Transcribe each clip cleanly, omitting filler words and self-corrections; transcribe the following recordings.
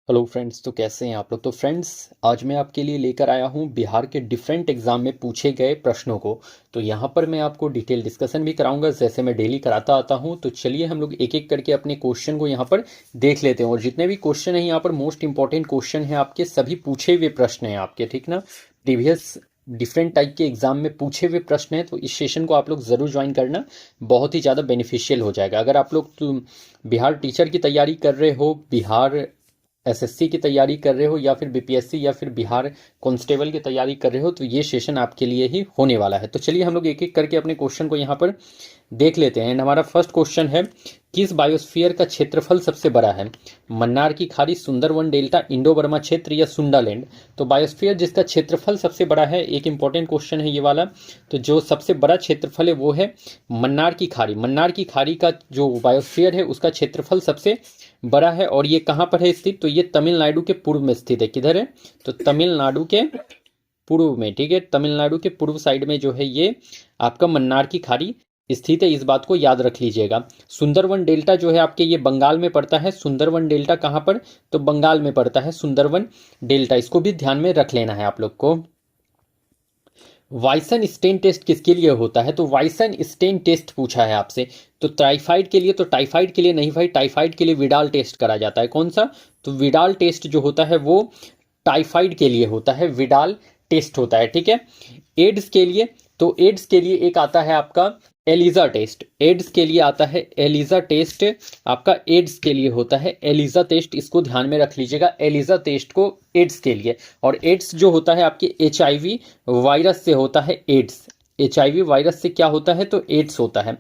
Hello friends, तो कैसे हैं आप लोग। तो फ्रेंड्स, आज मैं आपके लिए लेकर आया हूं बिहार के डिफरेंट एग्जाम में पूछे गए प्रश्नों को। तो यहां पर मैं आपको डिटेल डिस्कशन भी कराऊंगा, जैसे मैं डेली कराता आता हूं। तो चलिए हम लोग एक एक करके अपने क्वेश्चन को यहां पर देख लेते हैं। और जितने भी क्वेश्चन हैं यहाँ पर मोस्ट इंपॉर्टेंट क्वेश्चन है आपके, सभी पूछे हुए प्रश्न हैं आपके, ठीक ना। प्रीवियस डिफरेंट टाइप के एग्जाम में पूछे हुए प्रश्न हैं, तो इस सेशन को आप लोग ज़रूर ज्वाइन करना, बहुत ही ज़्यादा बेनिफिशियल हो जाएगा। अगर आप लोग बिहार टीचर की तैयारी कर रहे हो, बिहार एसएससी की तैयारी कर रहे हो, या फिर बीपीएससी या फिर बिहार कांस्टेबल की तैयारी कर रहे हो, तो ये सेशन आपके लिए ही होने वाला है। तो चलिए हम लोग एक एक करके अपने क्वेश्चन को यहाँ पर देख लेते हैं। एंड हमारा फर्स्ट क्वेश्चन है, किस बायोस्फीयर का क्षेत्रफल सबसे बड़ा है? मन्नार की खाड़ी, सुंदरवन डेल्टा, इंडो बर्मा क्षेत्र या सुंडालैंड? तो बायोस्फीयर जिसका क्षेत्रफल सबसे बड़ा है, एक इंपॉर्टेंट क्वेश्चन है ये वाला। तो जो सबसे बड़ा क्षेत्रफल है वो है मन्नार की खाड़ी। मन्नार की खाड़ी का जो बायोस्फीयर है उसका क्षेत्रफल सबसे बड़ा है। और ये कहाँ पर है स्थित? तो ये तमिलनाडु के पूर्व में स्थित है। किधर है? तो तमिलनाडु के पूर्व में, ठीक है। तमिलनाडु के पूर्व साइड में जो है ये आपका मन्नार की खाड़ी स्थित है, इस बात को याद रख लीजिएगा। सुंदरवन डेल्टा जो है आपके, ये बंगाल में पड़ता है। सुंदरवन डेल्टा कहाँ पर? तो बंगाल में पड़ता है सुंदरवन डेल्टा, इसको भी ध्यान में रख लेना है आप लोग को। वाइसन स्टेन टेस्ट किसके लिए होता है? तो वाइसन स्टेन टेस्ट पूछा है आपसे। तो टाइफाइड के लिए, तो टाइफाइड के लिए नहीं भाई, टाइफाइड के लिए विडाल टेस्ट करा जाता है। कौन सा? तो विडाल टेस्ट जो होता है वो टाइफाइड के लिए होता है, विडाल टेस्ट होता है, ठीक है। एड्स के लिए, तो एड्स के लिए एक आता है आपका एलिजा टेस्ट। एड्स के लिए आता है एलिजा टेस्ट, आपका एड्स के लिए होता है एलिजा टेस्ट, इसको ध्यान में रख लीजिएगा, एलिजा टेस्ट को एड्स के लिए। और एड्स जो होता है आपके एचआईवी वायरस से होता है एड्स। एचआईवी वायरस से क्या होता है? तो एड्स होता है।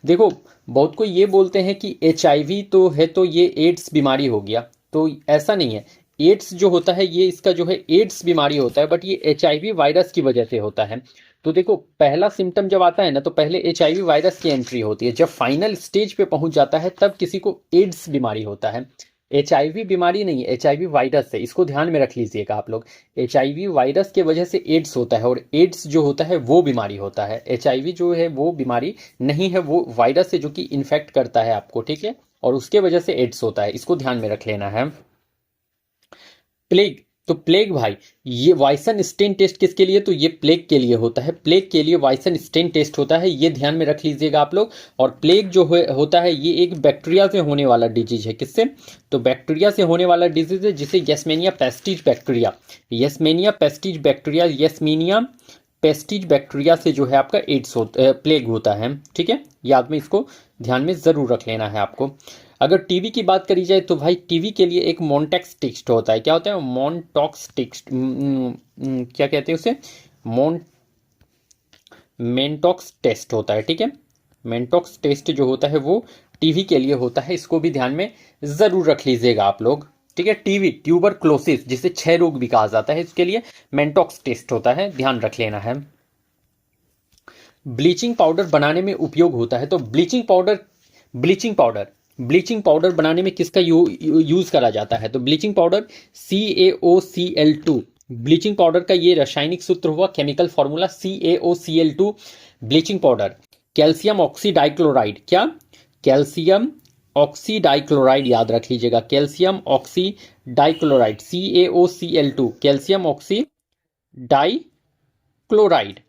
देखो, बहुत कोई ये बोलते हैं कि एचआईवी तो है तो ये एड्स बीमारी हो गया, तो ऐसा नहीं है। एड्स जो होता है ये इसका जो है एड्स बीमारी होता है, बट ये एचआईवी वायरस की वजह से होता है। तो देखो, पहला सिम्टम जब आता है ना, तो पहले एचआईवी वायरस की एंट्री होती है। जब फाइनल स्टेज पे पहुंच जाता है तब किसी को एड्स बीमारी होता है। एचआईवी बीमारी नहीं, एचआईवी वायरस है, इसको ध्यान में रख लीजिएगा आप लोग। एचआईवी वायरस के वजह से एड्स होता है, और एड्स जो होता है वो बीमारी होता है। एचआईवी जो है वो बीमारी नहीं है, वो वायरस है जो कि इन्फेक्ट करता है आपको, ठीक है, और उसके वजह से एड्स होता है, इसको ध्यान में रख लेना है। प्लेग, तो प्लेग भाई, ये वाइसन स्टेन टेस्ट किसके लिए? तो ये प्लेग के लिए होता है। प्लेग के लिए वाइसन स्टेन टेस्ट होता है, ये ध्यान में रख लीजिएगा आप लोग। और प्लेग जो होता है ये एक बैक्टीरिया से होने वाला डिजीज है। किससे? तो बैक्टीरिया से होने वाला डिजीज है, जिसे yersinia pestis bacteria, yersinia pestis bacteria, yersinia pestis bacteria से जो है आपका एड्स प्लेग होता है, ठीक है। याद में इसको ध्यान में जरूर रख लेना है आपको। अगर टीवी की बात करी जाए तो भाई टीवी के लिए एक मॉन्टेक्स टेस्ट होता है। क्या होता है? मॉन्टॉक्स टेस्ट, क्या कहते हैं उसे? मॉन मेंटॉक्स टेस्ट होता है, ठीक है। मेंटॉक्स टेस्ट जो होता है वो टीवी के लिए होता है, इसको भी ध्यान में जरूर रख लीजिएगा आप लोग, ठीक है। टीवी ट्यूबरक्लोसिस, जिसे क्षय रोग भी कहा जाता है, इसके लिए मेंटॉक्स टेस्ट होता है, ध्यान रख लेना है। ब्लीचिंग पाउडर बनाने में उपयोग होता है। तो ब्लीचिंग पाउडर बनाने में किसका यूज करा जाता है? तो bleaching powder CaOCl2, bleaching powder का ये रासायनिक सूत्र हुआ, chemical formula CaOCl2 bleaching powder. Calcium oxydichloride, क्या? कैल्शियम ऑक्सीडाइक्लोराइड, याद रख लीजिएगा, कैल्शियम ऑक्सीडाइक्लोराइड, CaOCl2 कैल्शियम ऑक्सीडाइक्लोराइड।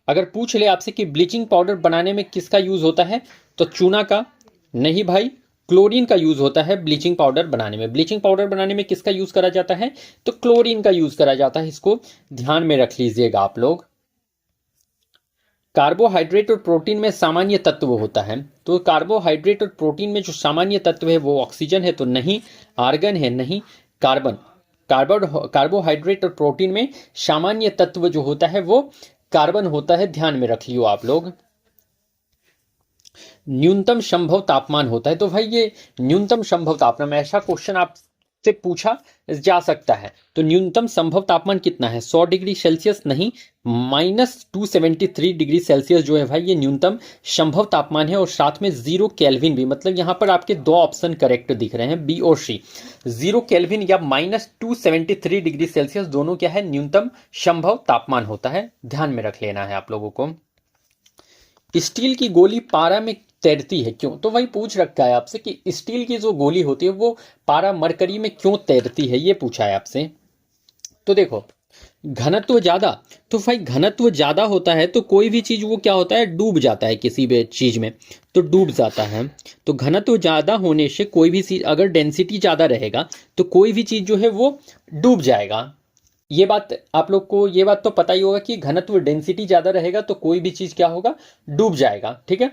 अगर पूछ ले आपसे कि ब्लीचिंग पाउडर बनाने में किसका यूज होता है, तो चूना का नहीं भाई, क्लोरीन का यूज होता है ब्लीचिंग पाउडर बनाने में। ब्लीचिंग पाउडर बनाने में किसका यूज करा जाता है? तो क्लोरीन का यूज करा जाता है, इसको ध्यान में रख लीजिएगा आप लोग। कार्बोहाइड्रेट और प्रोटीन में सामान्य तत्व होता है। तो कार्बोहाइड्रेट और प्रोटीन में जो सामान्य तत्व है वो ऑक्सीजन है, तो नहीं। आर्गन है, नहीं। कार्बन। कार्बोहाइड्रेट और प्रोटीन में सामान्य तत्व जो होता है वो कार्बन होता है, ध्यान में रख लियो आप लोग। न्यूनतम संभव तापमान होता है। तो भाई ये न्यूनतम संभव तापमान, ऐसा क्वेश्चन आपसे पूछा जा सकता है। तो न्यूनतम संभव तापमान कितना है? 100 डिग्री सेल्सियस नहीं, -273 डिग्री सेल्सियस जो है भाई ये न्यूनतम संभव तापमान है। और साथ में 0 केल्विन भी, मतलब यहां पर आपके दो ऑप्शन करेक्ट दिख रहे हैं, बी और सी। 0 केल्विन या -273 डिग्री सेल्सियस दोनों क्या है? न्यूनतम संभव तापमान होता है, ध्यान में रख लेना है आप लोगों को। स्टील की गोली पारा में तैरती है क्यों? तो वही पूछ रखा है आपसे कि स्टील की जो गोली होती है वो पारा मरकरी में क्यों तैरती है, ये पूछा है आपसे। तो देखो, घनत्व ज्यादा, तो भाई घनत्व ज्यादा होता है तो कोई भी चीज वो क्या होता है, डूब जाता है किसी भी चीज में, तो डूब जाता है। तो घनत्व ज्यादा होने से कोई भी चीज, अगर डेंसिटी ज्यादा रहेगा तो कोई भी चीज जो है वो डूब जाएगा। ये बात आप लोग को, ये बात तो पता ही होगा कि घनत्व डेंसिटी ज्यादा रहेगा तो कोई भी चीज क्या होगा, डूब जाएगा। ठीक है,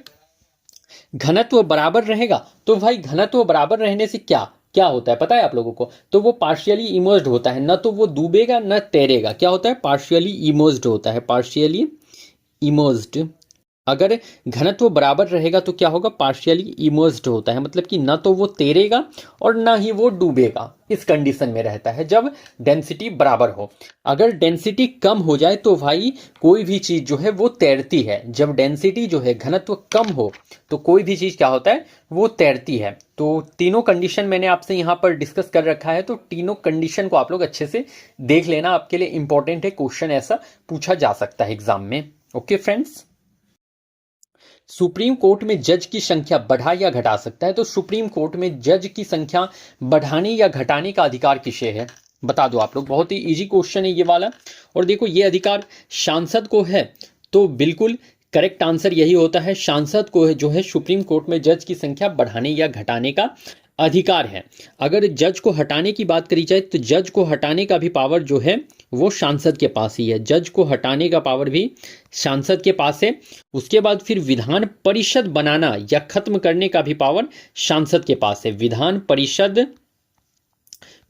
घनत्व बराबर रहेगा तो भाई घनत्व बराबर रहने से क्या क्या होता है पता है आप लोगों को, तो वो पार्शियली इमर्स्ड होता है, न तो वो डूबेगा न तैरेगा। क्या होता है, पार्शियली इमर्स्ड होता है, पार्शियली इमर्स्ड। अगर घनत्व बराबर रहेगा तो क्या होगा, पार्शियली इमर्स्ड होता है, मतलब कि ना तो वो तैरेगा और ना ही वो डूबेगा। इस कंडीशन में रहता है जब डेंसिटी बराबर हो। अगर डेंसिटी कम हो जाए तो भाई कोई भी चीज जो है वो तैरती है। जब डेंसिटी जो है, घनत्व कम हो तो कोई भी चीज क्या होता है, वो तैरती है। तो तीनों कंडीशन मैंने आपसे यहां पर डिस्कस कर रखा है, तो तीनों कंडीशन को आप लोग अच्छे से देख लेना, आपके लिए इंपॉर्टेंट है, क्वेश्चन ऐसा पूछा जा सकता है एग्जाम में। ओके फ्रेंड्स, सुप्रीम कोर्ट में जज की संख्या बढ़ा या घटा सकता है? तो सुप्रीम कोर्ट में जज की संख्या बढ़ाने या घटाने का अधिकार किसे है, बता दो आप लोग। बहुत ही इजी क्वेश्चन है ये वाला। और देखो, ये अधिकार सांसद को है, तो बिल्कुल करेक्ट आंसर यही होता है, सांसद को है जो है सुप्रीम कोर्ट में जज की संख्या बढ़ाने या घटाने का अधिकार है। अगर जज को हटाने की बात करी जाए तो जज को हटाने का भी पावर जो है वो सांसद के पास ही है। जज को हटाने का पावर भी सांसद के पास है। उसके बाद फिर विधान परिषद बनाना या खत्म करने का भी पावर सांसद के पास है। विधान परिषद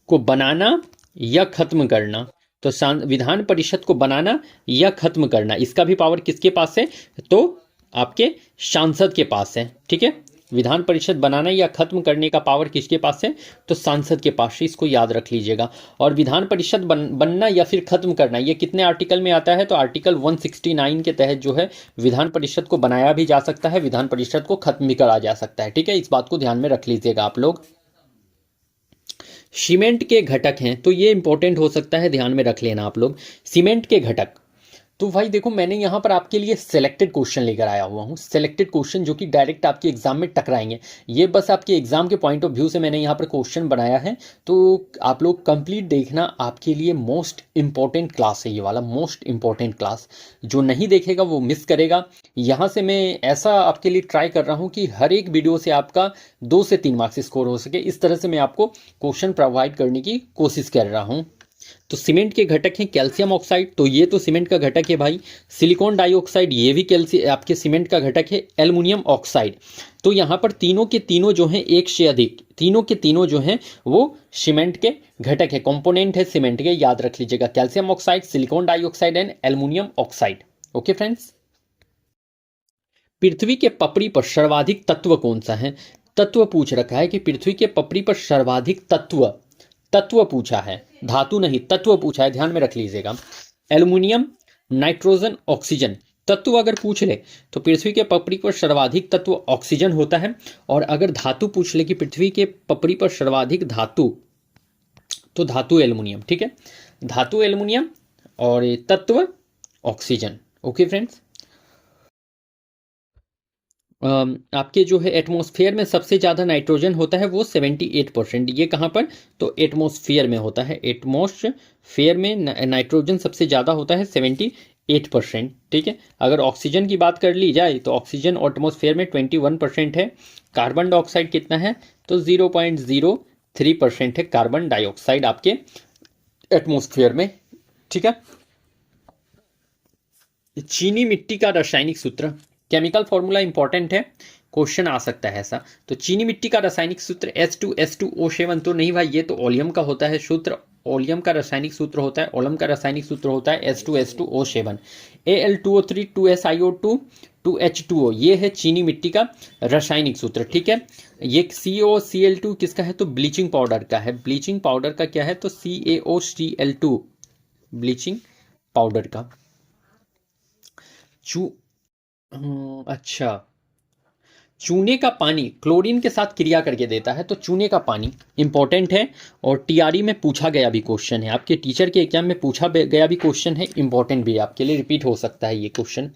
को बनाना या खत्म करना, तो विधान परिषद को बनाना या खत्म करना, इसका भी पावर किसके पास है, तो आपके सांसद के पास है। ठीक है, विधान परिषद बनाना या खत्म करने का पावर किसके पास है, तो सांसद के पास है, इसको याद रख लीजिएगा। और विधान परिषद बनना या फिर खत्म करना, ये कितने आर्टिकल में आता है, तो आर्टिकल 169 के तहत जो है विधान परिषद को बनाया भी जा सकता है, विधान परिषद को खत्म भी करा जा सकता है। ठीक है, इस बात को ध्यान में रख लीजिएगा आप लोग। सीमेंट के घटक हैं, तो ये इंपॉर्टेंट हो सकता है, ध्यान में रख लेना आप लोग। सीमेंट के घटक, तो भाई देखो, मैंने यहाँ पर आपके लिए सिलेक्टेड क्वेश्चन लेकर आया हुआ हूँ, सिलेक्टेड क्वेश्चन जो कि डायरेक्ट आपके एग्जाम में टकराएंगे। ये बस आपके एग्जाम के पॉइंट ऑफ व्यू से मैंने यहाँ पर क्वेश्चन बनाया है, तो आप लोग कंप्लीट देखना, आपके लिए मोस्ट इंपॉर्टेंट क्लास है ये वाला, मोस्ट इंपॉर्टेंट क्लास। जो नहीं देखेगा वो मिस करेगा। यहाँ से मैं ऐसा आपके लिए ट्राई कर रहा हूँ कि हर एक वीडियो से आपका 2 से 3 मार्क्स स्कोर हो सके, इस तरह से मैं आपको क्वेश्चन प्रोवाइड करने की कोशिश कर रहा हूँ। तो सीमेंट के घटक हैं कैल्शियम ऑक्साइड, तो ये तो सीमेंट का घटक है भाई। सिलिकॉन डाइऑक्साइड, ये भी कैल्शियम आपके सीमेंट का घटक है। एल्युमिनियम ऑक्साइड, तो यहाँ पर तीनों के तीनों जो हैं, एक से अधिक, तीनों के तीनों जो हैं वो सीमेंट के घटक है, कंपोनेंट है सीमेंट के, याद रख लीजिएगा। Calcium oxide, silicon dioxide and aluminium oxide. Okay friends, पृथ्वी के पपड़ी पर सर्वाधिक तत्व कौन सा है? तत्व पूछ रखा है कि पृथ्वी के पपड़ी पर सर्वाधिक तत्व, तत्व पूछा है, धातु नहीं, तत्व पूछा है, ध्यान में रख लीजिएगा। Aluminium, nitrogen, oxygen. तत्व अगर पूछ ले तो पृथ्वी के पपड़ी पर सर्वाधिक तत्व ऑक्सीजन होता है। और अगर धातु पूछ ले कि पृथ्वी के पपड़ी पर सर्वाधिक धातु, तो धातु एल्युमिनियम। ठीक है, धातु एल्युमिनियम और तत्व ऑक्सीजन। ओके फ्रेंड्स, आपके जो है एटमॉस्फेयर में सबसे ज़्यादा नाइट्रोजन होता है वो 78%। ये कहाँ पर, तो एटमॉस्फेयर में होता है। एटमॉस्फेयर में नाइट्रोजन सबसे ज़्यादा होता है 78%। ठीक है, अगर ऑक्सीजन की बात कर ली जाए तो ऑक्सीजन एटमॉस्फेयर में 21% है। कार्बन डाइऑक्साइड कितना है, तो 0.03% है कार्बन डाइऑक्साइड आपके एटमॉस्फेयर में। ठीक है, चीनी मिट्टी का रासायनिक सूत्र, केमिकल फॉर्मूला इंपॉर्टेंट है, क्वेश्चन आ सकता है ऐसा। तो चीनी मिट्टी का रासायनिक सूत्र H2SO7, तो नहीं भाई, ये तो ओलियम का होता है सूत्र। ओलियम का रासायनिक सूत्र होता है, ओलम का रासायनिक सूत्र होता है H2SO7। Al2O3 2SiO2 2H2O, ये है चीनी मिट्टी का रासायनिक सूत्र। ठीक है, ये CaOCl2 किसका है, तो ब्लीचिंग पाउडर का है। ब्लीचिंग पाउडर का क्या है, तो CaOCl2, ब्लीचिंग पाउडर का। अच्छा, चूने का पानी क्लोरीन के साथ क्रिया करके देता है, तो चूने का पानी इंपॉर्टेंट है और टीआरई में पूछा गया भी क्वेश्चन है, आपके टीचर के एग्जाम में पूछा गया भी क्वेश्चन है, इंपॉर्टेंट भी आपके लिए, रिपीट हो सकता है ये क्वेश्चन।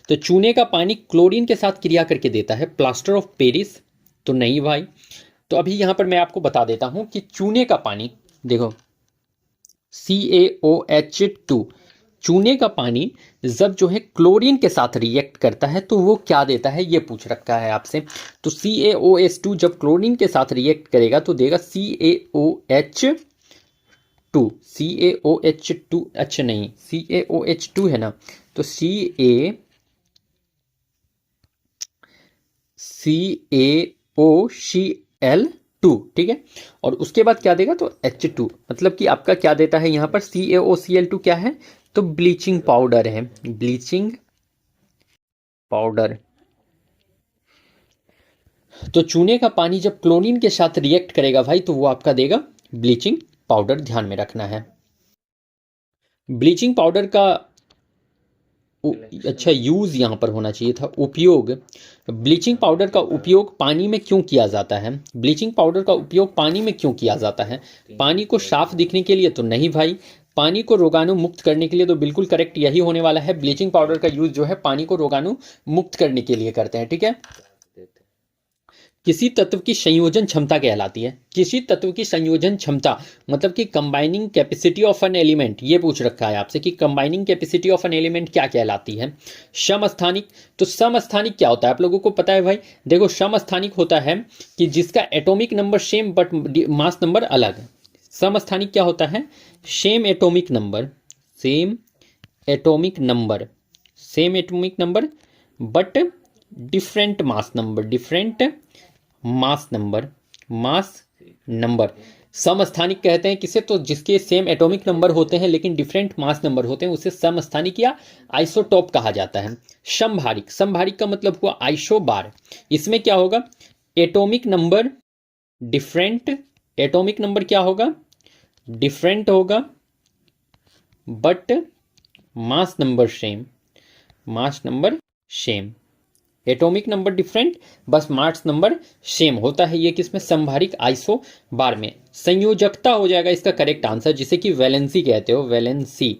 तो चूने का पानी क्लोरीन के साथ क्रिया करके देता है प्लास्टर ऑफ पेरिस, तो नहीं भाई। तो अभी यहां पर मैं आपको बता देता हूं कि चूने का पानी देखो CaOH2, चूने का पानी जब जो है क्लोरीन के साथ रिएक्ट करता है तो वो क्या देता है, ये पूछ रखा है आपसे। तो CaOH2 जब क्लोरीन के साथ रिएक्ट करेगा तो देगा CaOH2। CaOH2 अच्छा नहीं, CaOH2 है ना, तो CaCaOCl2, ठीक है। और उसके बाद क्या देगा, तो H2, मतलब कि आपका क्या देता है यहाँ पर CaOCl2 क्या है, तो ब्लीचिंग पाउडर है, ब्लीचिंग पाउडर। तो चूने का पानी जब क्लोरीन के साथ रिएक्ट करेगा भाई तो वो आपका देगा ब्लीचिंग पाउडर, ध्यान में रखना है। ब्लीचिंग पाउडर का अच्छा यूज यहां पर होना चाहिए था, उपयोग। ब्लीचिंग पाउडर का उपयोग पानी में क्यों किया जाता है, ब्लीचिंग पाउडर का उपयोग पानी में क्यों किया जाता है, पानी को साफ दिखने के लिए, तो नहीं भाई। पानी को रोगाणु मुक्त करने के लिए, तो बिल्कुल करेक्ट यही होने वाला है। ब्लीचिंग पाउडर का यूज जो है पानी को रोगाणु मुक्त करने के लिए करते हैं, ठीक है। किसी तत्व की संयोजन क्षमता कहलाती है, किसी तत्व की संयोजन क्षमता मतलब कि combining capacity of an element, ये पूछ रखा है आपसे कि combining capacity of an element क्या कहलाती है। समस्थानिक, तो समस्थानिक क्या होता है आप लोगों को पता है भाई। देखो समस्थानिक होता है कि जिसका atomic number same but mass number अलग। समस्थानिक क्या होता है, same atomic number, same atomic number, same atomic number but different mass number, different mass number, mass number. समस्थानिक कहते हैं किसे, तो जिसके सेम एटॉमिक नंबर होते हैं लेकिन डिफरेंट मास नंबर होते हैं उसे समस्थानिक या आइसोटॉप कहा जाता है। समभारिक, समभारिक का मतलब हुआ आइसोबार। इसमें क्या होगा, atomic number different, atomic number क्या होगा, डिफरेंट होगा but mass number same, mass number same. Atomic number different बस मास नंबर सेम होता है ये किसमें, संभारिक आइसो बार में। संयोजकता हो जाएगा इसका करेक्ट आंसर, जिसे कि वैलेंसी कहते हो, वैलेंसी।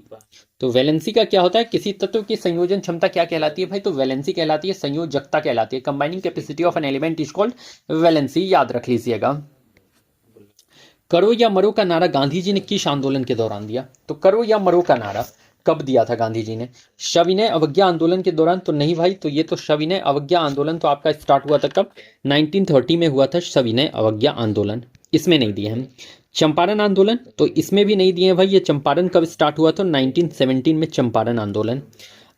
तो वैलेंसी का क्या होता है, किसी तत्व की संयोजन क्षमता क्या कहलाती है भाई, तो वैलेंसी कहलाती है, संयोजकता कहलाती है। Combining capacity of an element is called valency, याद रख लीजिएगा। करो या मरो का नारा गांधी जी ने किस आंदोलन के दौरान दिया, तो करो या मरो का नारा कब दिया था गांधी जी ने, सविनय अवज्ञा आंदोलन के दौरान, तो नहीं भाई। तो ये तो सविनय अवज्ञा आंदोलन तो आपका स्टार्ट हुआ था कब, 1930 में हुआ था सविनय अवज्ञा आंदोलन, इसमें नहीं दिए हैं। चंपारण आंदोलन, तो इसमें भी नहीं दिए हैं भाई। ये चंपारण कब स्टार्ट हुआ, तो 1917 में चंपारण आंदोलन।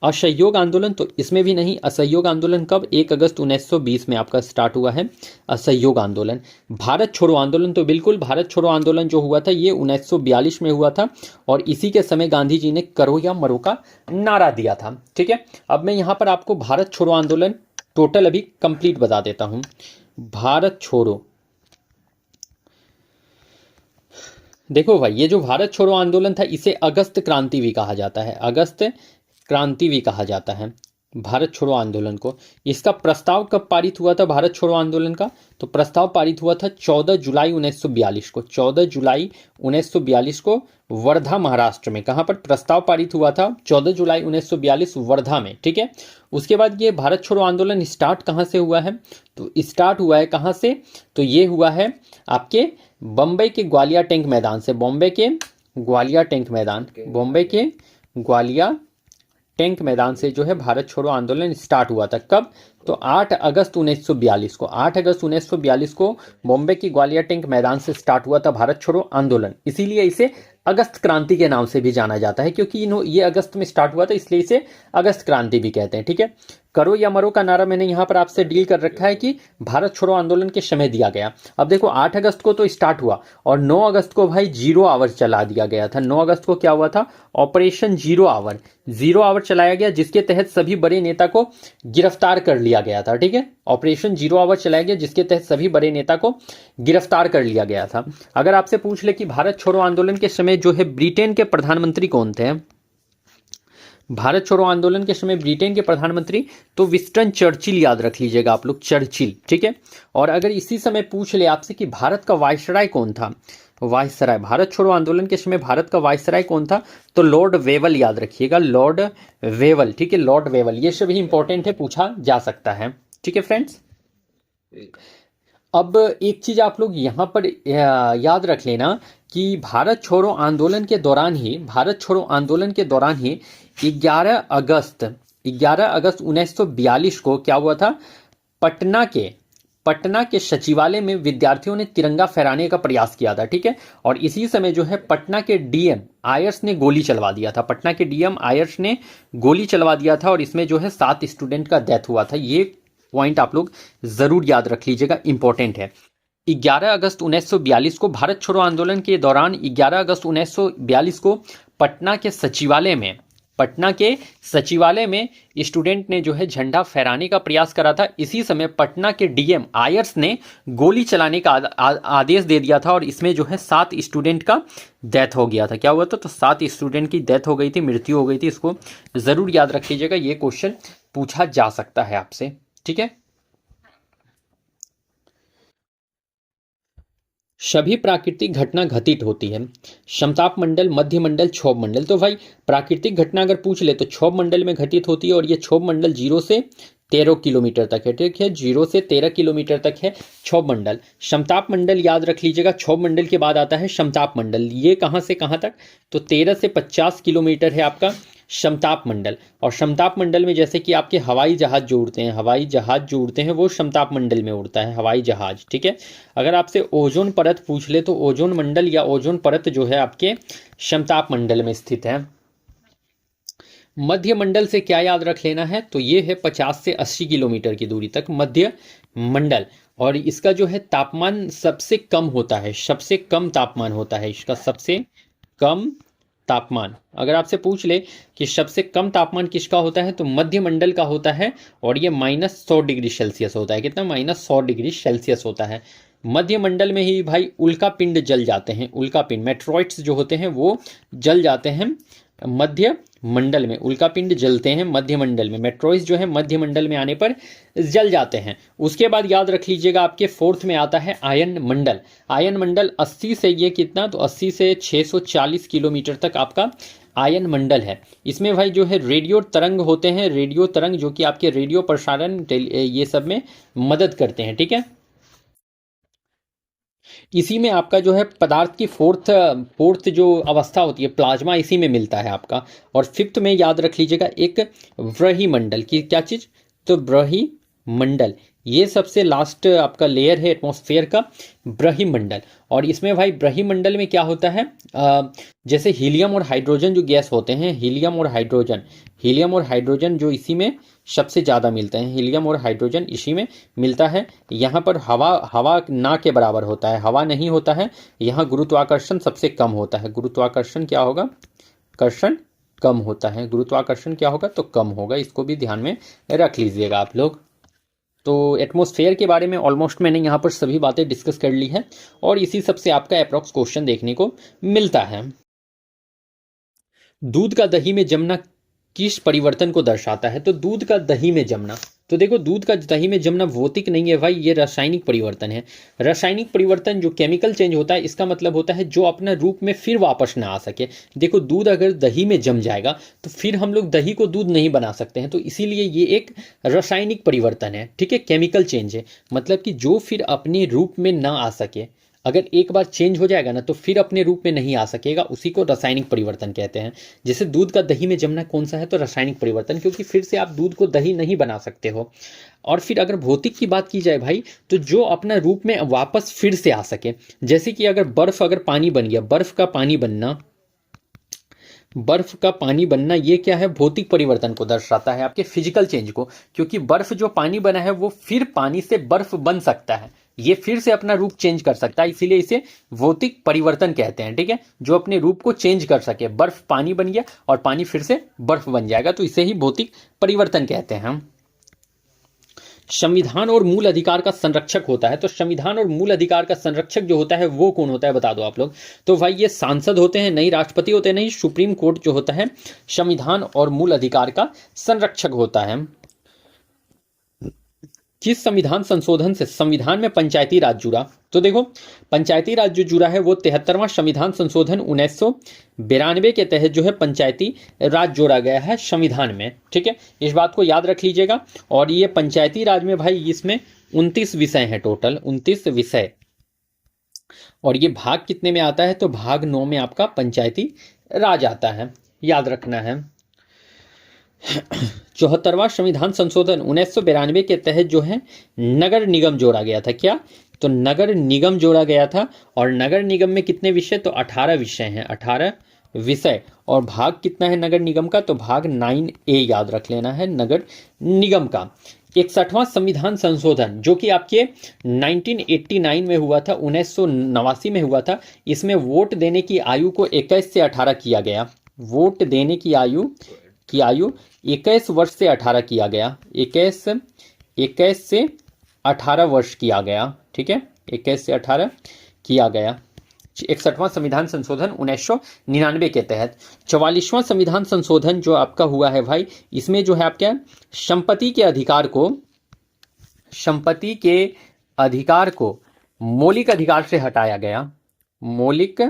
असहयोग आंदोलन, तो इसमें भी नहीं। असहयोग आंदोलन कब, 1 अगस्त 1920 में आपका स्टार्ट हुआ है असहयोग आंदोलन। भारत छोड़ो आंदोलन, तो बिल्कुल भारत छोड़ो आंदोलन जो हुआ था ये 1942 में हुआ था और इसी के समय गांधी जी ने करो या मरो का नारा दिया था, ठीक है। अब मैं यहाँ पर आपको भारत छोड़ो आंदोलन टोटल अभी कंप्लीट बता देता हूँ। भारत छोड़ो, देखो भाई ये जो भारत छोड़ो आंदोलन था इसे अगस्त क्रांति भी कहा जाता है, अगस्त क्रांति भी कहा जाता है भारत छोड़ो आंदोलन को। इसका प्रस्ताव कब पारित हुआ था भारत छोड़ो आंदोलन का, तो प्रस्ताव पारित हुआ था 14 जुलाई 1942 को, 14 जुलाई 1942 को वर्धा महाराष्ट्र में। कहां पर प्रस्ताव पारित हुआ था, 14 जुलाई 1942 वर्धा में, ठीक है। उसके बाद ये भारत छोड़ो आंदोलन स्टार्ट कहां से हुआ है, तो स्टार्ट हुआ है कहां से, तो ये हुआ है आपके बम्बई के ग्वालिया टैंक मैदान से, बॉम्बे के ग्वालिया टैंक मैदान, बॉम्बे के ग्वालिया टैंक मैदान से जो है भारत छोड़ो आंदोलन स्टार्ट हुआ था। कब, तो 8 अगस्त 1942 को, 8 अगस्त 1942 को बॉम्बे की ग्वालियर टैंक मैदान से स्टार्ट हुआ था भारत छोड़ो आंदोलन। इसीलिए इसे अगस्त क्रांति के नाम से भी जाना जाता है, क्योंकि ये अगस्त में स्टार्ट हुआ था इसलिए इसे अगस्त क्रांति भी कहते हैं, ठीक है। करो या मरो का नारा मैंने यहां पर आपसे डील कर रखा है कि भारत छोड़ो आंदोलन के समय दिया गया। अब देखो 8 अगस्त को तो स्टार्ट हुआ और 9 अगस्त को भाई 0 आवर चला दिया गया था। 9 अगस्त को क्या हुआ था, ऑपरेशन 0 आवर, 0 आवर चलाया गया जिसके तहत सभी बड़े नेता को गिरफ्तार कर लिया गया था, ठीक है। ऑपरेशन 0 आवर चलाया गया जिसके तहत सभी बड़े नेता को गिरफ्तार कर लिया गया था। अगर आपसे पूछ ले कि भारत छोड़ो आंदोलन के समय जो है ब्रिटेन के प्रधानमंत्री कौन थे, भारत छोड़ो आंदोलन के समय ब्रिटेन के प्रधानमंत्री तो विंस्टन चर्चिल याद रख लीजिएगा आप लोग, चर्चिल, ठीक है। और अगर इसी समय पूछ ले आपसे कि भारत का वायसराय कौन था, वायसराय, भारत छोड़ो आंदोलन के समय भारत का वायसराय कौन था, तो लॉर्ड वेवल याद रखिएगा, लॉर्ड वेवल, ठीक है, लॉर्ड वेवल। ये सभी इंपॉर्टेंट है, पूछा जा सकता है, ठीक है फ्रेंड्स। अब एक चीज आप लोग यहाँ पर याद रख लेना कि भारत छोड़ो आंदोलन के दौरान ही, भारत छोड़ो आंदोलन के दौरान ही 11 अगस्त 1942 को क्या हुआ था, पटना के सचिवालय में विद्यार्थियों ने तिरंगा फहराने का प्रयास किया था, ठीक है। और इसी समय जो है पटना के डीएम आयर्स ने गोली चलवा दिया था, पटना के डीएम आयर्स ने गोली चलवा दिया था और इसमें जो है 7 स्टूडेंट का डेथ हुआ था। ये पॉइंट आप लोग जरूर याद रख लीजिएगा, इंपॉर्टेंट है। 11 अगस्त 1942 को भारत छोड़ो आंदोलन के दौरान 11 अगस्त 1942 को पटना के सचिवालय में स्टूडेंट ने जो है झंडा फहराने का प्रयास करा था। इसी समय पटना के डीएम आयर्स ने गोली चलाने का आदेश दे दिया था और इसमें जो है 7 स्टूडेंट का डेथ हो गया था। क्या हुआ था, तो 7 स्टूडेंट की डेथ हो गई थी, मृत्यु हो गई थी। इसको जरूर याद रख लीजिएगा, ये क्वेश्चन पूछा जा सकता है आपसे, ठीक है। सभी प्राकृतिक घटना घटित होती है, समताप मंडल, मध्य मंडल, क्षोभ मंडल। तो भाई प्राकृतिक घटना अगर पूछ ले तो क्षोभ मंडल में घटित होती है और ये क्षोभ मंडल 0 से 13 किलोमीटर तक है, ठीक है, 0 से 13 किलोमीटर तक है क्षोभ मंडल। समताप मंडल याद रख लीजिएगा, क्षोभ मंडल के बाद आता है समताप मंडल। ये कहाँ से कहाँ तक, तो 13 से 50 किलोमीटर है आपका समताप मंडल। और समताप मंडल में जैसे कि आपके हवाई जहाज जो उड़ते हैं, वो समताप मंडल में उड़ता है हवाई जहाज, ठीक है। अगर आपसे ओजोन परत पूछ ले तो ओजोन मंडल या ओजोन परत जो है आपके समताप मंडल में स्थित है। मध्य मंडल से क्या याद रख लेना है, तो ये है 50 से 80 किलोमीटर की दूरी तक मध्य मंडल। और इसका जो है तापमान सबसे कम होता है, सबसे कम तापमान होता है इसका, सबसे कम तापमान। अगर आपसे पूछ ले कि सबसे कम तापमान किसका होता है, तो मध्य मंडल का होता है और ये -100 डिग्री सेल्सियस होता है। कितना, -100 डिग्री सेल्सियस होता है। मध्य मंडल में ही भाई उल्का पिंड जल जाते हैं, उल्का पिंड, मेट्रॉइड्स जो होते हैं वो जल जाते हैं मध्य मंडल में। उल्का पिंड जलते हैं मध्य मंडल में, मेट्रॉइड्स जो है मध्य मंडल में आने पर जल जाते हैं। उसके बाद याद रख लीजिएगा आपके 4th में आता है आयन मंडल। आयन मंडल 80 से ये कितना, तो 80 से 640 किलोमीटर तक आपका आयन मंडल है। इसमें भाई जो है रेडियो तरंग होते हैं, रेडियो तरंग जो कि आपके रेडियो प्रसारण ये सब में मदद करते हैं, ठीक है। इसी में आपका जो है पदार्थ की फोर्थ जो अवस्था होती है प्लाज्मा, इसी में मिलता है आपका। और 5th में याद रख लीजिएगा एक ब्रह्मंडल की, क्या चीज, तो ब्रह्मंडल, ये सबसे लास्ट आपका लेयर है एटमॉस्फेयर का, ब्रह्मंडल। और इसमें भाई ब्रह्मंडल में क्या होता है, जैसे हीलियम और हाइड्रोजन जो गैस होते हैं, हीलियम और हाइड्रोजन जो इसी में सबसे ज़्यादा मिलते हैं, हीलियम और हाइड्रोजन इसी में मिलता है। यहाँ पर हवा ना के बराबर होता है, हवा नहीं होता है। यहाँ गुरुत्वाकर्षण सबसे कम होता है, गुरुत्वाकर्षण क्या होगा, कर्षण कम होता है, गुरुत्वाकर्षण क्या होगा, तो कम होगा। इसको भी ध्यान में रख लीजिएगा आप लोग। तो एटमॉस्फेयर के बारे में ऑलमोस्ट मैंने यहाँ पर सभी बातें डिस्कस कर ली है और इसी सब से आपका अप्रॉक्स क्वेश्चन देखने को मिलता है। दूध का दही में जमना किस परिवर्तन को दर्शाता है, तो दूध का दही में जमना, तो देखो दूध का दही में जमना भौतिक नहीं है भाई, ये रासायनिक परिवर्तन है। रासायनिक परिवर्तन जो केमिकल चेंज होता है, इसका मतलब होता है जो अपने रूप में फिर वापस ना आ सके। देखो दूध अगर दही में जम जाएगा तो फिर हम लोग दही को दूध नहीं बना सकते हैं, तो इसीलिए ये एक रासायनिक परिवर्तन है, ठीक है, केमिकल चेंज है। मतलब कि जो फिर अपने रूप में ना आ सके, अगर एक बार चेंज हो जाएगा ना तो फिर अपने रूप में नहीं आ सकेगा, उसी को रासायनिक परिवर्तन कहते हैं। जैसे दूध का दही में जमना कौन सा है, तो रासायनिक परिवर्तन, क्योंकि फिर से आप दूध को दही नहीं बना सकते हो। और फिर अगर भौतिक की बात की जाए भाई, तो जो अपना रूप में वापस फिर से आ सके, जैसे कि अगर बर्फ अगर पानी बन गया, बर्फ का पानी बनना ये क्या है, भौतिक परिवर्तन को दर्शाता है, आपके फिजिकल चेंज को। क्योंकि बर्फ जो पानी बना है वो फिर पानी से बर्फ बन सकता है, ये फिर से अपना रूप चेंज कर सकता है, इसीलिए इसे भौतिक परिवर्तन कहते हैं, ठीक है। जो अपने रूप को चेंज कर सके, बर्फ पानी बन गया और पानी फिर से बर्फ बन जाएगा, तो इसे ही भौतिक परिवर्तन कहते हैं हम। संविधान और मूल अधिकार का संरक्षक होता है, तो संविधान और मूल अधिकार का संरक्षक जो होता है वो कौन होता है बता दो आप लोग। तो भाई ये सांसद होते हैं, नहीं राष्ट्रपति होते हैं, नहीं सुप्रीम कोर्ट जो होता है संविधान और मूल अधिकार का संरक्षक होता है। किस संविधान संशोधन से संविधान में पंचायती राज जुड़ा? तो देखो पंचायती राज जो जुड़ा है वो 73वां संविधान संशोधन 1992 के तहत जो है पंचायती राज जोड़ा गया है संविधान में। ठीक है, इस बात को याद रख लीजिएगा। और ये पंचायती राज में भाई इसमें 29 विषय हैं, टोटल 29 विषय। और ये भाग कितने में आता है? तो भाग 9 में आपका पंचायती राज आता है, याद रखना है। 74वां संविधान संशोधन 1992 के तहत जो है नगर निगम जोड़ा गया था। क्या? तो नगर निगम जोड़ा गया था। और नगर निगम में कितने विषय? तो 18 विषय हैं, 18 विषय। और भाग कितना है नगर निगम का? तो भाग 9A याद रख लेना है नगर निगम का। 61वां संविधान संशोधन जो कि आपके 1989 में हुआ था, 1989 में हुआ था। इसमें वोट देने की आयु को 21 से 18 किया गया। वोट देने की आयु 21 वर्ष से 18 किया गया। 21 से 18 वर्ष किया गया। ठीक है, 21 से 18 किया गया। 61वां संविधान संशोधन 1999 के तहत। 44वां संविधान संशोधन जो आपका हुआ है भाई, इसमें जो है आपका संपत्ति के अधिकार को मौलिक अधिकार से हटाया गया। मौलिक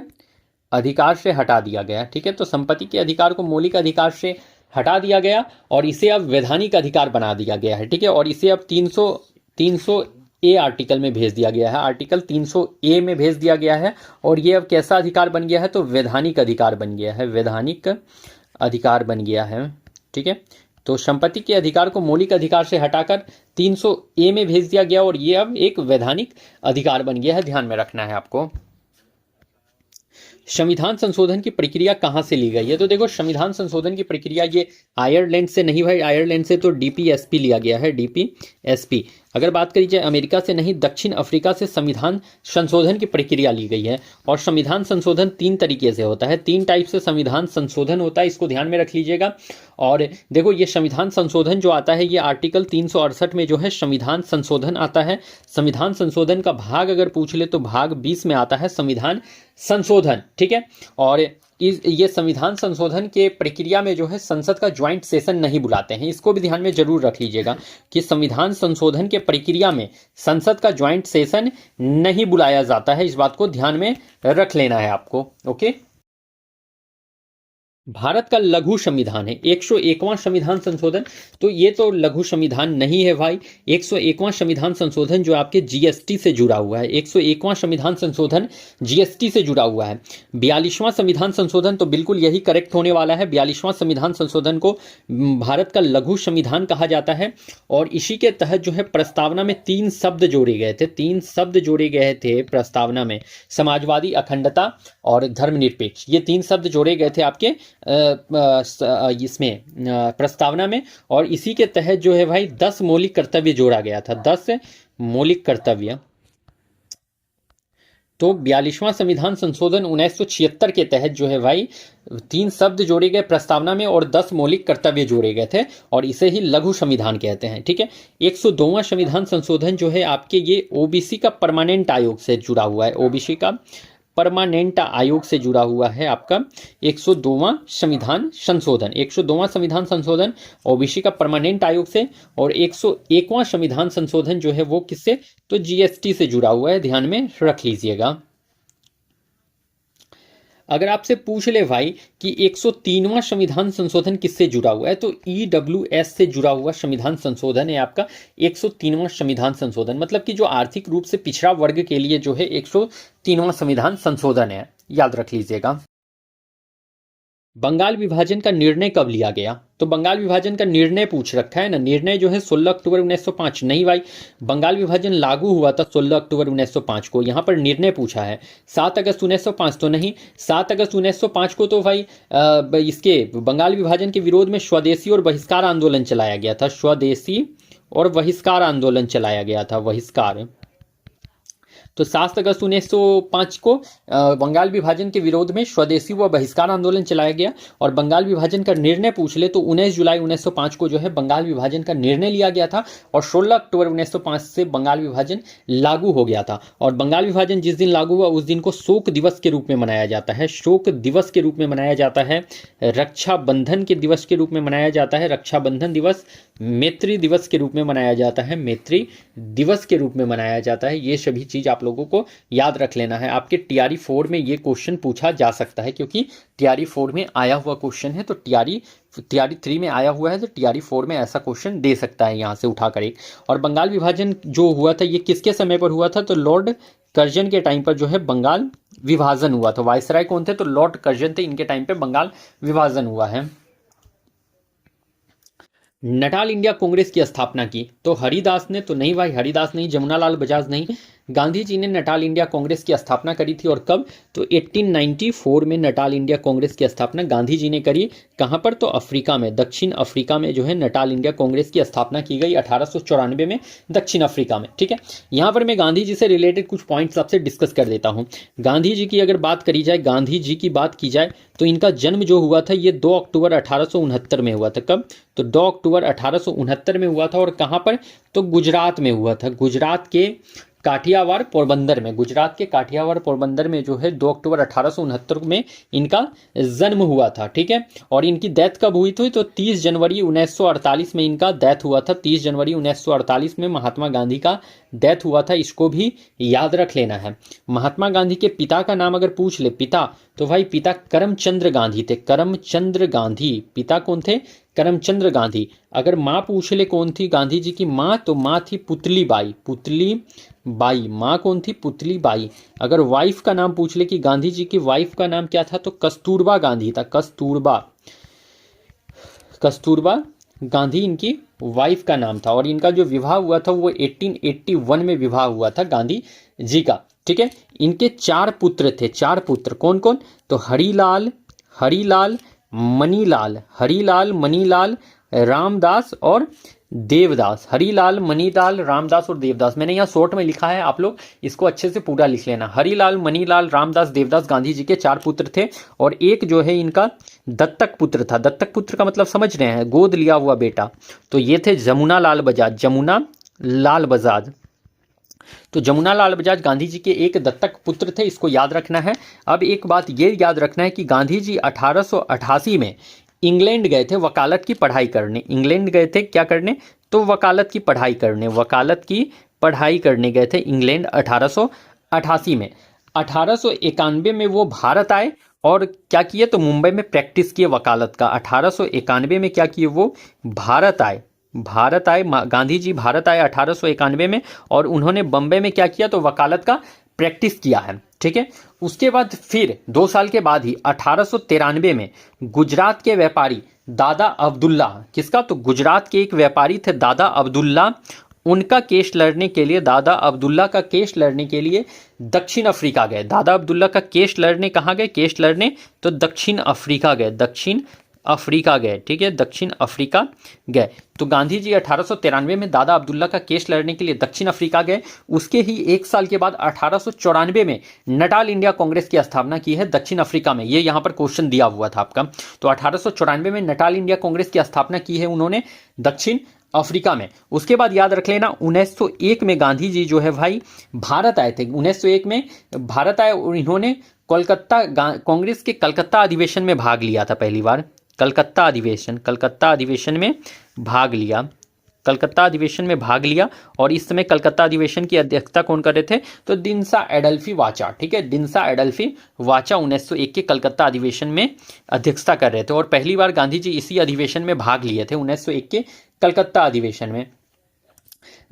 अधिकार से हटा दिया गया। ठीक है, तो संपत्ति के अधिकार को मौलिक अधिकार से हटा दिया गया और इसे अब वैधानिक अधिकार बना दिया गया है। ठीक है, और इसे अब 300A आर्टिकल में भेज दिया गया है। आर्टिकल 300A में भेज दिया गया है। और ये अब कैसा अधिकार बन गया है? तो वैधानिक अधिकार बन गया है। वैधानिक अधिकार बन गया है। ठीक है, तो संपत्ति के अधिकार को मौलिक अधिकार से हटाकर 300A में भेज दिया गया और ये अब एक वैधानिक अधिकार बन गया है। ध्यान में रखना है आपको। संविधान संशोधन की प्रक्रिया कहां से ली गई है? तो देखो संविधान संशोधन की प्रक्रिया ये आयरलैंड से नहीं भाई, आयरलैंड से तो DPSP लिया गया है, DPSP। अगर बात करी जाए अमेरिका से नहीं, दक्षिण अफ्रीका से संविधान संशोधन की प्रक्रिया ली गई है। और संविधान संशोधन 3 तरीके से होता है, 3 टाइप से संविधान संशोधन होता है, इसको ध्यान में रख लीजिएगा। और देखो ये संविधान संशोधन जो आता है ये आर्टिकल 368 में जो है संविधान संशोधन आता है। संविधान संशोधन का भाग अगर पूछ ले तो भाग 20 में आता है संविधान संशोधन। ठीक है, और ये संविधान संशोधन के प्रक्रिया में जो है संसद का ज्वाइंट सेशन नहीं बुलाते हैं। इसको भी ध्यान में जरूर रख लीजिएगा कि संविधान संशोधन के प्रक्रिया में संसद का ज्वाइंट सेशन नहीं बुलाया जाता है। इस बात को ध्यान में रख लेना है आपको। ओके, भारत का लघु संविधान है 101वां संविधान संशोधन। तो ये तो लघु संविधान नहीं है भाई। 101वां संविधान संशोधन जो आपके GST से जुड़ा हुआ है, 101वां संविधान संशोधन GST से जुड़ा हुआ है। 42वां संविधान संशोधन तो बिल्कुल यही करेक्ट होने वाला है। 42वां संविधान संशोधन को भारत का लघु संविधान कहा जाता है। और इसी के तहत जो है प्रस्तावना में 3 शब्द जोड़े गए थे। 3 शब्द जोड़े गए थे प्रस्तावना में, समाजवादी, अखंडता और धर्मनिरपेक्ष। ये 3 शब्द जोड़े गए थे आपके इसमें प्रस्तावना में। और इसी के तहत जो है भाई 10 मौलिक कर्तव्य जोड़ा गया था, 10 मौलिक कर्तव्य। तो 42वां संविधान संशोधन 1976 के तहत जो है भाई 3 शब्द जोड़े गए प्रस्तावना में और 10 मौलिक कर्तव्य जोड़े गए थे और इसे ही लघु संविधान कहते हैं। ठीक है, 102वां संविधान संशोधन जो है आपके ये OBC का परमानेंट आयोग से जुड़ा हुआ है। OBC का परमानेंट आयोग से जुड़ा हुआ है आपका 102वां संविधान संशोधन। 102वां संविधान संशोधन OBC का परमानेंट आयोग से। और 101वां संविधान संशोधन जो है वो किससे? तो GST से जुड़ा हुआ है, ध्यान में रख लीजिएगा। अगर आपसे पूछ ले भाई कि 103वां संविधान संशोधन किससे जुड़ा हुआ है, तो EWS से जुड़ा हुआ संविधान संशोधन है आपका 103वां संविधान संशोधन। मतलब कि जो आर्थिक रूप से पिछड़ा वर्ग के लिए जो है 103वां संविधान संशोधन है, याद रख लीजिएगा। बंगाल विभाजन का निर्णय कब लिया गया? तो बंगाल विभाजन का निर्णय पूछ रखा है ना। निर्णय जो है 16 अक्टूबर 1905। नहीं भाई, बंगाल विभाजन लागू हुआ था 16 अक्टूबर 1905 को। यहाँ पर निर्णय पूछा है 7 अगस्त 1905 तो नहीं। 7 अगस्त 1905 को तो भाई इसके बंगाल विभाजन के विरोध में स्वदेशी और बहिष्कार आंदोलन चलाया गया था। स्वदेशी और बहिष्कार आंदोलन चलाया गया था, बहिष्कार। तो 7 अगस्त 1905 को बंगाल विभाजन के विरोध में स्वदेशी व बहिष्कार आंदोलन चलाया गया। और बंगाल विभाजन का निर्णय पूछ ले तो 19 जुलाई 1905 को जो है बंगाल विभाजन का निर्णय लिया गया था और 16 अक्टूबर 1905 से बंगाल विभाजन लागू हो गया था। और बंगाल विभाजन जिस दिन लागू हुआ उस दिन को शोक दिवस के रूप में मनाया जाता है, शोक दिवस के रूप में मनाया जाता है, रक्षाबंधन के दिवस के रूप में मनाया जाता है, रक्षाबंधन दिवस, मैत्री दिवस के रूप में मनाया जाता है, मैत्री दिवस के रूप में मनाया जाता है। ये सभी चीज आप लोगों को याद रख लेना है। आपके टीआरई 4 में ये क्वेश्चन पूछा जा सकता है क्योंकि टीआरई 4 में आया हुआ क्वेश्चन है, तो टीआरई 3 में आया हुआ है तो टीआरई 4 में ऐसा क्वेश्चन दे सकता है यहाँ से उठाकर एक। और बंगाल विभाजन जो हुआ था ये किसके समय पर हुआ था, तो लॉर्ड कर्जन के टाइम पर जो है बंगाल विभाजन हुआ था। वायसराय कौन थे, तो लॉर्ड कर्जन थे, इनके टाइम पे बंगाल विभाजन हुआ है। नटाल इंडिया कांग्रेस की स्थापना की तो हरिदास ने, तो नहीं भाई हरिदास नहीं, जमुनालाल बजाज नहीं, गांधी जी ने नटाल इंडिया कांग्रेस की स्थापना करी थी। और कब, तो 1894 में नटाल इंडिया कांग्रेस की स्थापना गांधी जी ने करी। कहां पर, तो अफ्रीका में, दक्षिण अफ्रीका में जो है नटाल इंडिया कांग्रेस की स्थापना की गई 1894 में दक्षिण अफ्रीका में। ठीक है, यहां पर मैं गांधी जी से रिलेटेड कुछ पॉइंट्स आपसे डिस्कस कर देता हूं। गांधी जी की अगर बात करी जाए, गांधी जी की बात की जाए तो इनका जन्म जो हुआ था ये 2 अक्टूबर 1869 में हुआ था। कब, तो 2 अक्टूबर 1869 में हुआ था। और कहां पर, तो गुजरात में हुआ था, गुजरात के काठियावाड़ पोरबंदर में, गुजरात के काठियावाड़ पोरबंदर में जो है 2 अक्टूबर 1869 में इनका जन्म हुआ था। ठीक है, और इनकी डेथ कब हुई थी, तो 30 जनवरी 1948 में इनका डेथ हुआ था। 30 जनवरी 1948 में महात्मा गांधी का डेथ हुआ था, इसको भी याद रख लेना है। महात्मा गांधी के पिता का नाम अगर पूछ ले, पिता, तो भाई पिता करमचंद्र गांधी थे, करमचंद्र गांधी, पिता कौन थे, करमचंद्र गांधी। अगर माँ पूछ ले कौन थी गांधी जी की माँ, तो माँ थी पुतली बाई, पुतली बाई, माँ कौन थी, पुतली बाई। अगर वाइफ का नाम पूछ ले कि गांधी जी की वाइफ का नाम क्या था, तो कस्तूरबा गांधी था, कस्तूरबा, कस्तूरबा गांधी इनकी वाइफ का नाम था। और इनका जो विवाह हुआ था वो 1881 में विवाह हुआ था गांधी जी का। ठीक है, इनके 4 पुत्र थे, 4 पुत्र, कौन कौन, तो हरिलाल, हरिलाल मणिलाल, हरिलाल मणिलाल रामदास और देवदास, हरिलाल मणिलाल रामदास और देवदास। मैंने यहाँ शॉर्ट में लिखा है, आप लोग इसको अच्छे से पूरा लिख लेना। हरिलाल मणिलाल रामदास देवदास गांधी जी के 4 पुत्र थे। और एक जो है इनका दत्तक पुत्र था, दत्तक पुत्र का मतलब समझ रहे हैं, गोद लिया हुआ बेटा, तो ये थे जमुना लाल बजाज, जमुना लाल बजाज। तो जमुना लाल बजाज गांधी जी के एक दत्तक पुत्र थे, इसको याद रखना है। अब एक बात ये याद रखना है कि गांधी जी 1888 में इंग्लैंड गए थे वकालत की पढ़ाई करने, इंग्लैंड गए थे क्या करने, तो वकालत की पढ़ाई करने, वकालत की पढ़ाई करने गए थे इंग्लैंड 1888 में। 1891 में वो भारत आए और क्या किए, तो मुंबई में प्रैक्टिस किए वकालत का। 1891 में क्या किए, वो भारत आए, भारत आए, गांधी जी भारत आए 1891 में। और उन्होंने बम्बई में क्या किया, तो वकालत का प्रैक्टिस किया है। ठीक है, उसके बाद फिर 2 साल के बाद ही 1893 में गुजरात के व्यापारी दादा अब्दुल्ला, किसका, तो गुजरात के एक व्यापारी थे दादा अब्दुल्ला, उनका केस लड़ने के लिए, दादा अब्दुल्ला का केस लड़ने के लिए दक्षिण अफ्रीका गए। दादा अब्दुल्ला का केस लड़ने कहाँ गए, केस लड़ने, तो दक्षिण अफ्रीका गए, दक्षिण अफ्रीका गए। ठीक है, दक्षिण अफ्रीका गए। तो गांधी जी 1893 में दादा अब्दुल्ला का केस लड़ने के लिए दक्षिण अफ्रीका गए। उसके ही 1 साल के बाद 1894 में नटाल इंडिया कांग्रेस की स्थापना की है दक्षिण अफ्रीका में। ये यहाँ पर क्वेश्चन दिया हुआ था आपका। तो 1894 में नटाल इंडिया कांग्रेस की स्थापना की है उन्होंने दक्षिण अफ्रीका में। उसके बाद याद रख लेना 1901 में गांधी जी जो है भाई भारत आए थे। 1901 में भारत आए और इन्होंने कोलकाता कांग्रेस के कलकत्ता अधिवेशन में भाग लिया था पहली बार। कलकत्ता अधिवेशन में भाग लिया, कलकत्ता अधिवेशन में भाग लिया। और इस समय कलकत्ता अधिवेशन की अध्यक्षता कौन कर रहे थे, तो दिनसा एडल्फी वाचा। ठीक है, दिनसा एडल्फी वाचा 1901 के कलकत्ता अधिवेशन में अध्यक्षता कर रहे थे। और पहली बार गांधी जी इसी अधिवेशन में भाग लिए थे 1901 के कलकत्ता अधिवेशन में।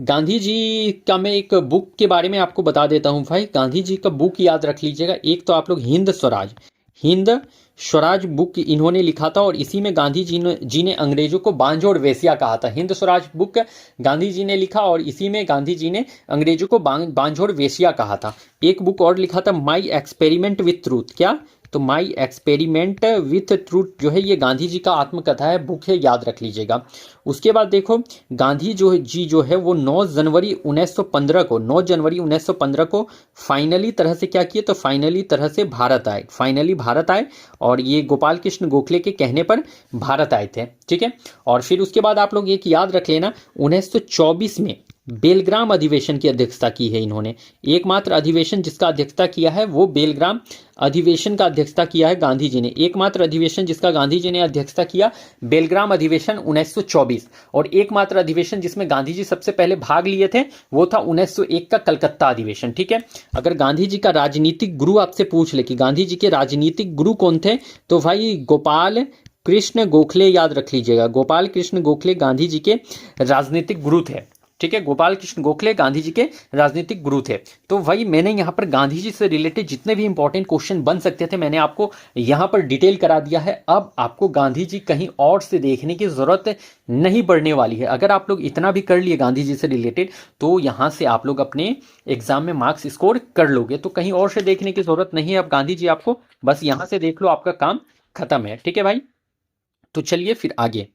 गांधी जी का मैं एक बुक के बारे में आपको बता देता हूं भाई। गांधी जी का बुक याद रख लीजिएगा। एक तो आप लोग हिंद स्वराज बुक इन्होंने लिखा था और इसी में गांधी जी ने अंग्रेजों को बांझोड़ वेश्या कहा था। हिंद स्वराज बुक गांधी जी ने लिखा और इसी में गांधी जी ने अंग्रेजों को बांझोड़ वेश्या कहा था। एक बुक और लिखा था माई एक्सपेरिमेंट विथ ट्रूथ। क्या, तो माई एक्सपेरिमेंट विथ ट्रूथ जो है ये गांधी जी का आत्मकथा है, बुक है, याद रख लीजिएगा। उसके बाद देखो गांधी जो है वो 9 जनवरी 1915 को फाइनली तरह से क्या किए, तो फाइनली तरह से भारत आए और ये गोपाल कृष्ण गोखले के कहने पर भारत आए थे, ठीक है। और फिर उसके बाद आप लोग एक याद रख लेना, 1924 में बेलग्राम अधिवेशन की अध्यक्षता की है इन्होंने। एकमात्र अधिवेशन जिसका अध्यक्षता किया है वो बेलग्राम अधिवेशन का अध्यक्षता किया है गांधी जी ने। एकमात्र अधिवेशन जिसका गांधी जी ने अध्यक्षता किया, बेलग्राम अधिवेशन 1924। और एकमात्र अधिवेशन जिसमें गांधी जी सबसे पहले भाग लिए थे वो था 1901 का कलकत्ता अधिवेशन, ठीक है। अगर गांधी जी का राजनीतिक गुरु आपसे पूछ ले कि गांधी जी के राजनीतिक गुरु कौन थे, तो भाई गोपाल कृष्ण गोखले याद रख लीजिएगा। गोपाल कृष्ण गोखले गांधी जी के राजनीतिक गुरु थे, ठीक है। गोपाल कृष्ण गोखले गांधी जी के राजनीतिक गुरु थे। तो भाई मैंने यहाँ पर गांधी जी से रिलेटेड जितने भी इंपॉर्टेंट क्वेश्चन बन सकते थे मैंने आपको यहाँ पर डिटेल करा दिया है। अब आपको गांधी जी कहीं और से देखने की जरूरत नहीं पड़ने वाली है। अगर आप लोग इतना भी कर लिए गांधी जी से रिलेटेड तो यहाँ से आप लोग अपने एग्जाम में मार्क्स स्कोर कर लोगे। तो कहीं और से देखने की जरूरत नहीं है। अब गांधी जी आपको बस यहाँ से देख लो, आपका काम खत्म है, ठीक है भाई। तो चलिए फिर आगे।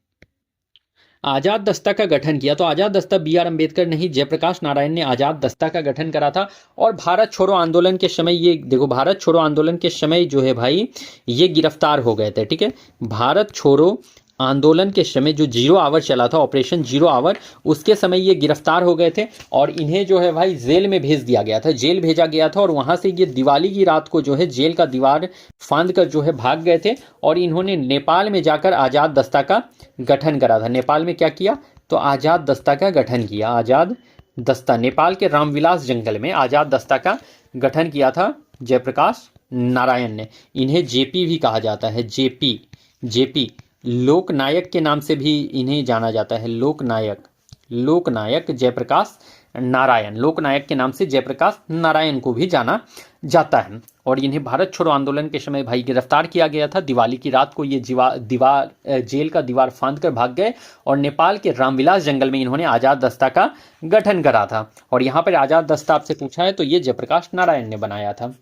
आजाद दस्ता का गठन किया, तो आजाद दस्ता बी आर अम्बेडकर नहीं, जयप्रकाश नारायण ने आजाद दस्ता का गठन करा था। और भारत छोड़ो आंदोलन के समय ये देखो, भारत छोड़ो आंदोलन के समय जो है भाई ये गिरफ्तार हो गए थे, ठीक है। भारत छोड़ो आंदोलन के समय जो 0 आवर चला था, ऑपरेशन 0 आवर, उसके समय ये गिरफ्तार हो गए थे और इन्हें जो है भाई जेल में भेज दिया गया था, जेल भेजा गया था। और वहां से ये दिवाली की रात को जो है जेल का दीवार फांद कर जो है भाग गए थे और इन्होंने नेपाल में जाकर आजाद दस्ता का गठन करा था। नेपाल में क्या किया, तो आजाद दस्ता का गठन किया। आजाद दस्ता नेपाल के रामविलास जंगल में आजाद दस्ता का गठन किया था जयप्रकाश नारायण ने। इन्हें जेपी भी कहा जाता है, जेपी लोकनायक के नाम से भी इन्हें जाना जाता है। लोकनायक जयप्रकाश नारायण, लोकनायक के नाम से जयप्रकाश नारायण को भी जाना जाता है। और इन्हें भारत छोड़ो आंदोलन के समय भाई गिरफ्तार किया गया था। दिवाली की रात को ये जेल का दीवार फांद कर भाग गए और नेपाल के रामविलास जंगल में इन्होंने आजाद दस्ता का गठन करा था। और यहाँ पर आजाद दस्ता आपसे पूछा है तो ये जयप्रकाश नारायण ने बनाया था।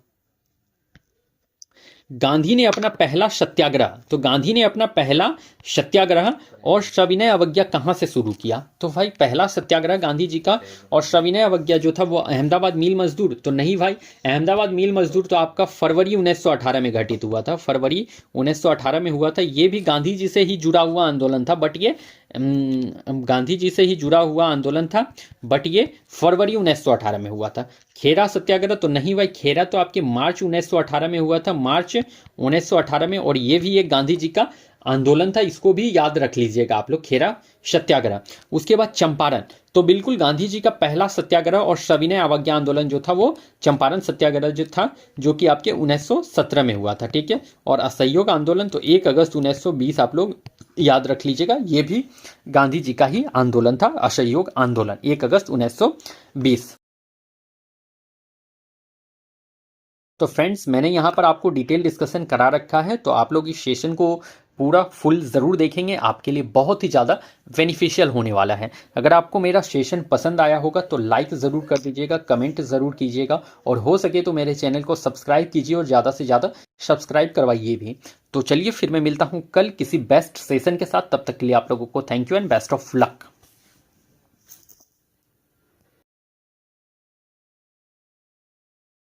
गांधी ने अपना पहला सत्याग्रह, तो गांधी ने अपना पहला सत्याग्रह और सविनय अवज्ञा कहाँ से शुरू किया, तो भाई पहला सत्याग्रह गांधी जी का और सविनय अवज्ञा जो था वो अहमदाबाद मिल मजदूर, तो नहीं भाई, अहमदाबाद मिल मजदूर तो आपका फरवरी 1918 में घटित हुआ था, फरवरी 1918 में हुआ था। ये भी गांधी जी से ही जुड़ा हुआ आंदोलन था, बट ये गांधी जी से ही जुड़ा हुआ आंदोलन था, बट ये फरवरी 1918 में हुआ था। खेरा सत्याग्रह तो नहीं भाई, खेरा तो आपके मार्च 1918 में हुआ था, मार्च 1918 में, और ये भी एक गांधी जी का आंदोलन था, इसको भी याद रख लीजिएगा आप लोग, खेरा सत्याग्रह। उसके बाद चंपारण, तो बिल्कुल गांधी जी का पहला सत्याग्रह और सविनय अवज्ञा आंदोलन जो था वो चंपारण सत्याग्रह जो था, जो कि आपके 1917 में हुआ था, ठीक है। और असहयोग आंदोलन तो 1 अगस्त 1920 आप लोग याद रख लीजिएगा, ये भी गांधी जी का ही आंदोलन था, असहयोग आंदोलन 1 अगस्त 1920। तो फ्रेंड्स मैंने यहाँ पर आपको डिटेल डिस्कशन करा रखा है, तो आप लोग इस सेशन को पूरा फुल ज़रूर देखेंगे, आपके लिए बहुत ही ज़्यादा बेनिफिशियल होने वाला है। अगर आपको मेरा सेशन पसंद आया होगा तो लाइक ज़रूर कर दीजिएगा, कमेंट ज़रूर कीजिएगा, और हो सके तो मेरे चैनल को सब्सक्राइब कीजिए और ज़्यादा से ज़्यादा सब्सक्राइब करवाइए भी। तो चलिए फिर मैं मिलता हूँ कल किसी बेस्ट सेशन के साथ, तब तक के लिए आप लोगों को thank you and best of luck.